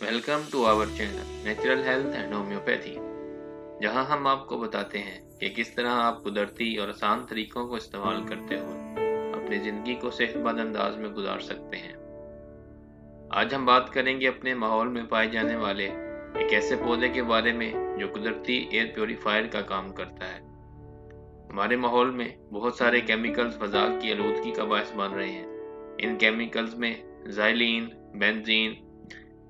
Welcome to our channel natural health and homeopathy, जहां हम आपको बताते हैं कि किस तरह आप कुदरती और आसान तरीकों को इस्तेमाल करते हुए अपनी ज़िंदगी को सेहतमंद अंदाज में गुजार सकते हैं। आज हम बात करेंगे अपने माहौल में पाए जाने वाले एक ऐसे पौधे के बारे में जो कुदरती एयर प्योरीफायर का काम करता है। हमारे माहौल में बहुत सारे केमिकल्स फ़ज़ा की आलूदगी का बायस बन रहे हैं। इन केमिकल्स में ज़ाइलीन, बेंजीन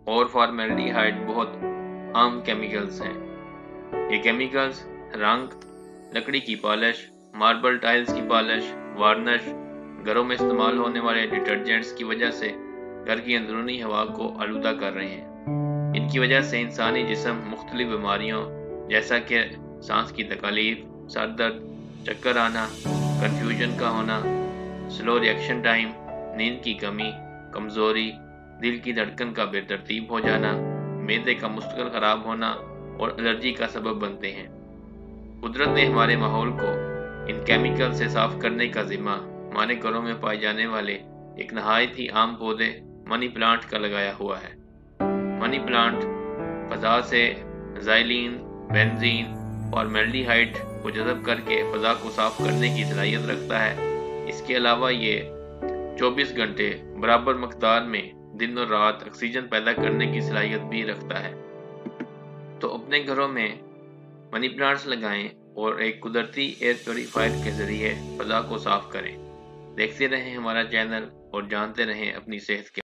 और फॉर्मेल्डिहाइड बहुत आम केमिकल्स हैं। ये केमिकल्स रंग, लकड़ी की पॉलिश, मार्बल टाइल्स की पॉलिश, वार्निश, घरों में इस्तेमाल होने वाले डिटर्जेंट्स की वजह से घर की अंदरूनी हवा को आलूदा कर रहे हैं। इनकी वजह से इंसानी जिस्म मुख्तलिफ बीमारियों जैसा कि सांस की तकलीफ, सर दर्द, चक्कर आना, कन्फ्यूजन का होना, स्लो रिएक्शन टाइम, नींद की कमी, कमज़ोरी, दिल की धड़कन का बेतरतीब हो जाना, मैदे का मुस्तकिल ख़राब होना और एलर्जी का सबब बनते हैं। कुदरत ने हमारे माहौल को इन केमिकल से साफ करने का जिम्मा हमारे घरों में पाए जाने वाले एक नहायत ही आम पौधे मनी प्लांट का लगाया हुआ है। मनी प्लांट फ़ज़ा से ज़ाइलीन, बेंजीन, फॉर्मेल्डिहाइड को जज़ब करके फ़ज़ा को साफ करने की सलाहियत रखता है। इसके अलावा ये 24 घंटे बराबर मकदार में दिन और रात ऑक्सीजन पैदा करने की सलाहियत भी रखता है। तो अपने घरों में मनी प्लांट्स लगाएं और एक कुदरती एयर प्योरीफायर के ज़रिए फ़ज़ा को साफ करें। देखते रहें हमारा चैनल और जानते रहें अपनी सेहत के